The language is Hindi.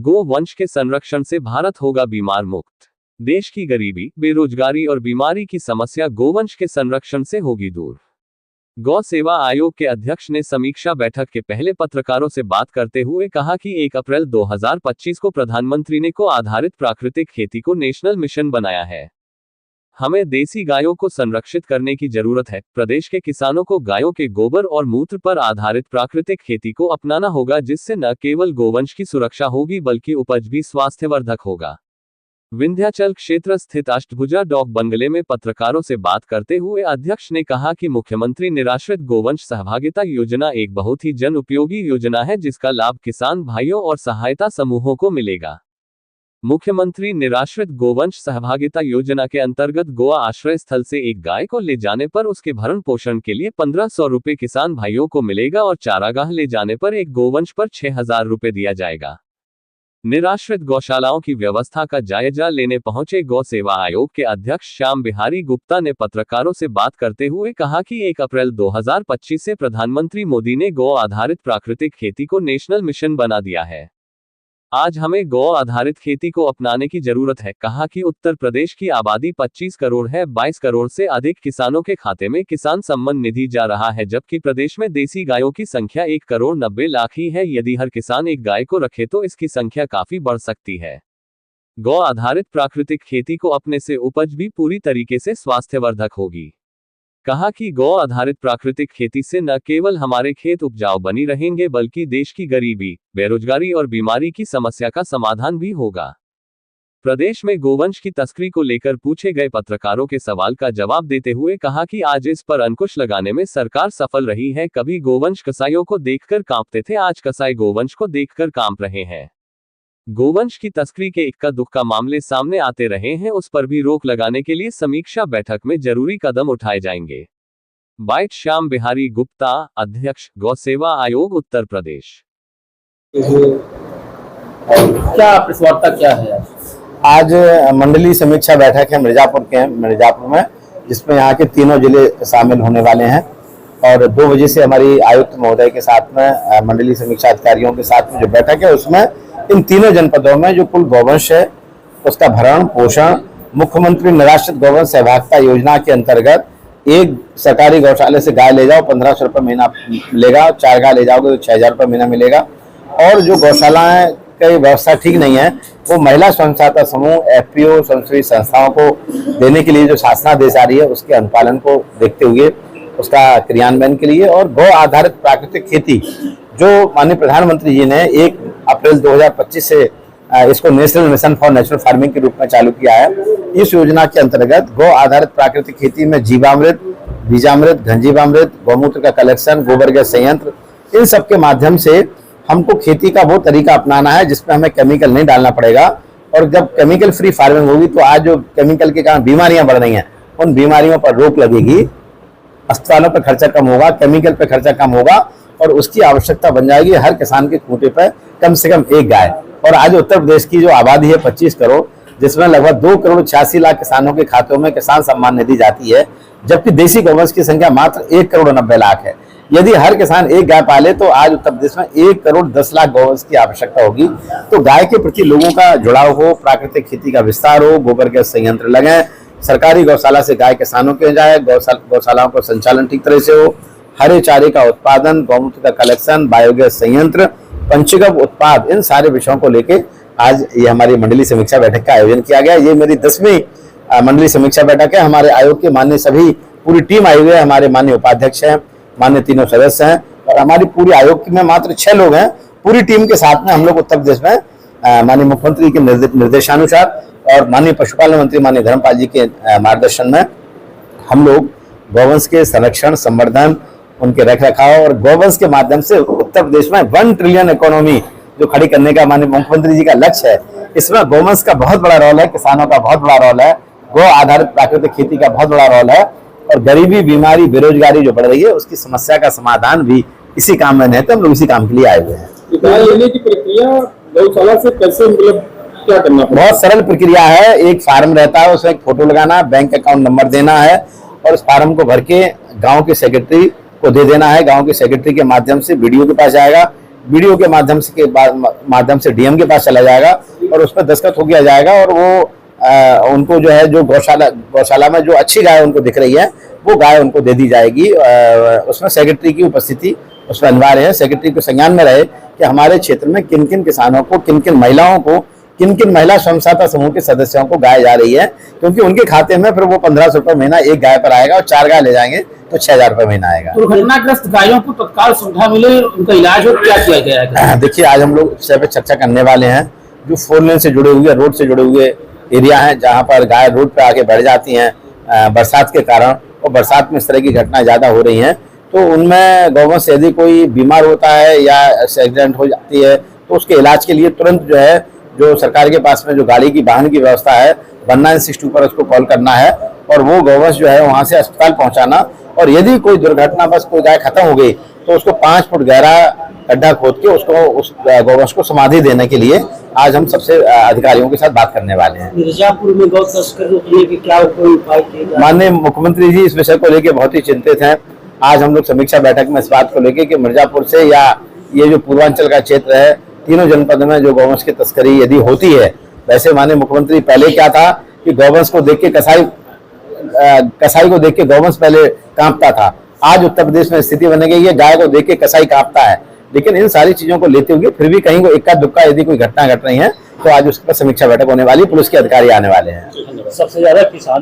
गोवंश के संरक्षण से भारत होगा बीमार मुक्त। देश की गरीबी, बेरोजगारी और बीमारी की समस्या गोवंश के संरक्षण से होगी दूर। गौ सेवा आयोग के अध्यक्ष ने समीक्षा बैठक के पहले पत्रकारों से बात करते हुए कहा कि 1 अप्रैल 2025 को प्रधानमंत्री ने गौ आधारित प्राकृतिक खेती को नेशनल मिशन बनाया है। हमें देसी गायों को संरक्षित करने की जरूरत है। प्रदेश के किसानों को गायों के गोबर और मूत्र पर आधारित प्राकृतिक खेती को अपनाना होगा, जिससे न केवल गोवंश की सुरक्षा होगी बल्कि उपज भी स्वास्थ्यवर्धक होगा। विंध्याचल क्षेत्र स्थित अष्टभुजा डॉक बंगले में पत्रकारों से बात करते हुए अध्यक्ष ने कहा कि मुख्यमंत्री निराश्रित गोवंश सहभागिता योजना एक बहुत ही जन उपयोगी योजना है, जिसका लाभ किसान भाइयों और सहायता समूहों को मिलेगा। मुख्यमंत्री निराश्रित गोवंश सहभागिता योजना के अंतर्गत गोवा आश्रय स्थल से एक गाय को ले जाने पर उसके भरण पोषण के लिए 1500 रुपए किसान भाइयों को मिलेगा और चारागाह ले जाने पर एक गोवंश पर 6000 रुपए दिया जाएगा। निराश्रित गौशालाओं की व्यवस्था का जायजा लेने पहुंचे गौ सेवा आयोग के अध्यक्ष श्याम बिहारी गुप्ता ने पत्रकारों से बात करते हुए कहा कि 1 अप्रैल 2025 से प्रधानमंत्री मोदी ने गौ आधारित प्राकृतिक खेती को नेशनल मिशन बना दिया है। आज हमें गौ आधारित खेती को अपनाने की जरूरत है। कहा कि उत्तर प्रदेश की आबादी 25 करोड़ है। 22 करोड़ से अधिक किसानों के खाते में किसान सम्मान निधि जा रहा है, जबकि प्रदेश में देसी गायों की संख्या 1 करोड़ 90 लाख ही है। यदि हर किसान एक गाय को रखे तो इसकी संख्या काफी बढ़ सकती है। गौ आधारित प्राकृतिक खेती को अपने से उपज भी पूरी तरीके से स्वास्थ्यवर्धक होगी। कहा कि गौ आधारित प्राकृतिक खेती से न केवल हमारे खेत उपजाऊ बनी रहेंगे बल्कि देश की गरीबी, बेरोजगारी और बीमारी की समस्या का समाधान भी होगा। प्रदेश में गोवंश की तस्करी को लेकर पूछे गए पत्रकारों के सवाल का जवाब देते हुए कहा कि आज इस पर अंकुश लगाने में सरकार सफल रही है। कभी गोवंश कसाईयों को देखकर कांपते थे, आज कसाई गोवंश को देखकर कांप रहे हैं। गोवंश की तस्करी के इक्का दुक्का मामले सामने आते रहे हैं, उस पर भी रोक लगाने के लिए समीक्षा बैठक में जरूरी कदम उठाए जाएंगे। बाइट श्याम बिहारी गुप्ता, अध्यक्ष गौ सेवा आयोग उत्तर प्रदेश। क्या प्रतिस्पर्धा क्या है? आज मंडलीय समीक्षा बैठक है मिर्जापुर में, जिसमें यहाँ के तीनों जिले शामिल होने वाले हैं और 2 बजे से हमारी आयुक्त महोदय के साथ में मंडलीय समीक्षा अधिकारियों के साथ में जो बैठक है उसमें इन तीनों जनपदों में जो कुल गौवंश है उसका भरण पोषण मुख्यमंत्री निराश्रित गौवंश सहभागिता योजना के अंतर्गत एक सरकारी गौशाले से गाय ले जाओ 1500 रुपये महीना मिलेगा, 4 गाय ले जाओगे तो 6000 रुपये महीना मिलेगा। और जो गौशालाएं की व्यवस्था ठीक नहीं है वो महिला स्वयं सहायता समूह, FPO, स्वयंसेवी संस्थाओं को देने के लिए जो शासनादेश आ रही है उसके अनुपालन को देखते हुए उसका क्रियान्वयन के लिए और गौ आधारित प्राकृतिक खेती जो माननीय प्रधानमंत्री जी ने 1 अप्रैल 2025 से इसको national mission for natural farming के रूप में चालू किया है। इस योजना के अंतर्गत गौ आधारित प्राकृतिक खेती में जीवामृत, बीजामृत, घनजीवामृत, गौमूत्र का कलेक्शन, गोबर गैस संयंत्र, इन सब के माध्यम से हमको खेती का वो तरीका अपनाना है जिसमें हमें केमिकल नहीं डालना पड़ेगा। और जब केमिकल फ्री फार्मिंग होगी तो आज जो केमिकल के कारण बीमारियां बढ़ रही हैं उन बीमारियों पर रोक लगेगी, अस्पतालों पर खर्चा कम होगा, केमिकल पर खर्चा कम होगा और उसकी आवश्यकता बन जाएगी हर किसान के खूंटे पर कम से कम एक गाय। और आज उत्तर प्रदेश की जो आबादी है 25 करोड़, जिसमें लगभग 2 करोड़ 86 लाख किसानों के खातों में किसान सम्मान निधि जाती है, जबकि देसी गौवंश की संख्या मात्र 1 करोड़ 90 लाख है। यदि हर किसान एक गाय पाले तो आज उत्तर प्रदेश में 1 करोड़ 10 लाख गौवंश की आवश्यकता होगी। तो गाय के प्रति लोगों का जुड़ाव हो, प्राकृतिक खेती का विस्तार हो, गोबर गैस संयंत्र लगे, सरकारी गौशाला से गाय किसानों के जाए, गौशालाओं का संचालन ठीक तरह से हो, हरे चारे का उत्पादन, गौमूत्र का कलेक्शन, बायोगैस संयंत्र, पंचगव्य उत्पाद, इन सारे विषयों को लेके आज ये हमारी मंडलीय समीक्षा बैठक का आयोजन किया गया। ये मेरी 10वीं मंडलीय समीक्षा बैठक है। हमारे आयोग के माननीय सभी पूरी टीम आई हुई है। हमारे माननीय उपाध्यक्ष हैं, माननीय तीनों सदस्य हैं और हमारी पूरी आयोग में मात्र 6 लोग हैं। पूरी टीम के साथ में हम लोग उत्तर प्रदेश में माननीय मुख्यमंत्री के निर्देशानुसार और माननीय पशुपालन मंत्री माननीय धर्मपाल जी के मार्गदर्शन में हम लोग गौवंश के संरक्षण, संवर्धन, उनके रख रखाव और गौवंश के माध्यम से उत्तर प्रदेश में 1 ट्रिलियन इकोनॉमी जो खड़ी करने का माननीय मुख्यमंत्री जी का लक्ष्य है। इसमें गौवंश का बहुत बड़ा रोल है, किसानों का बहुत बड़ा रोल है, गौ आधारित प्राकृतिक खेती का बहुत बड़ा रोल है और गरीबी, बीमारी, बेरोजगारी जो बढ़ रही है उसकी समस्या का समाधान भी इसी काम में है। तो हम लोग इसी काम के लिए आए हुए हैं। गाय लेने की प्रक्रिया गौशाला से कैसे, मतलब क्या करना पड़ेगा? बहुत सरल प्रक्रिया है। एक फार्म रहता है, उसमें एक फोटो लगाना, बैंक अकाउंट नंबर देना है और उस फार्म को भर के गाँव के सेक्रेटरी को दे देना है। गांव के सेक्रेटरी के माध्यम से BDO के पास जाएगा, वीडियो के माध्यम से डीएम के पास चला जाएगा और उस पर दस्तखत हो गया जाएगा और वो उनको जो है जो गौशाला में जो अच्छी गाय उनको दिख रही है वो गाय उनको दे दी जाएगी। उसमें सेक्रेटरी की उपस्थिति उसमें अनिवार्य है। सेक्रेटरी को संज्ञान में रहे कि हमारे क्षेत्र में किन किन किसानों को, किन किन महिलाओं को, किन किन महिला स्वयं सहायता समूह के सदस्यों को गाय जा रही है, क्योंकि उनके खाते में फिर वो 1500 रुपये महीना एक गाय पर आएगा और 4 गाय ले जाएंगे तो 6000 रुपये महीना आएगा। दुर्घटनाग्रस्त गायों को तत्काल सुविधा मिले, उनका इलाज हो, क्या किया गया है? देखिए, आज हम लोग इस विषय पे चर्चा करने वाले हैं। जो 4 लेन से जुड़े हुए, रोड से जुड़े हुए एरिया हैं जहाँ पर गाय रोड पे आके बैठ जाती हैं बरसात के कारण, और बरसात में इस तरह की घटनाएं ज्यादा हो रही हैं, तो उनमें गौवंश यदि कोई बीमार होता है या एक्सीडेंट हो जाती है तो उसके इलाज के लिए तुरंत जो है जो सरकार के पास में जो गाड़ी की वाहन की व्यवस्था है 1962 पर उसको कॉल करना है और वो गौवंश जो है वहां से अस्पताल पहुंचाना। और यदि कोई दुर्घटना बस कोई गाय खत्म हो गई तो उसको 5 फुट गहरा गड्ढा खोद के उसको उस गौवंश को समाधि देने के लिए आज हम सबसे अधिकारियों के साथ बात करने वाले हैं। मिर्जापुर में गौ तस्करी रोकने के क्या कोई उपाय किए जा रहे हैं? माननीय मुख्यमंत्री जी इस विषय को लेकर बहुत ही चिंतित हैं। आज हम लोग समीक्षा बैठक में इस बात को लेकर कि मिर्जापुर से या ये जो पूर्वांचल का क्षेत्र है, तीनों जनपद में जो गौवंश की तस्करी यदि होती है, वैसे माननीय मुख्यमंत्री पहले क्या था कि गौवंश को देख के कसाई को देख के गौवंश पहले कांपता था। आज उत्तर प्रदेश में स्थिति बन गई है, गाय को देख के कसाई कांपता है। लेकिन इन सारी चीजों को लेते हुए फिर भी कहीं को इक्का दुक्का यदि कोई घटना घट रही है तो आज उस पर समीक्षा बैठक होने वाली, पुलिस के अधिकारी आने वाले हैं। सबसे ज्यादा किसान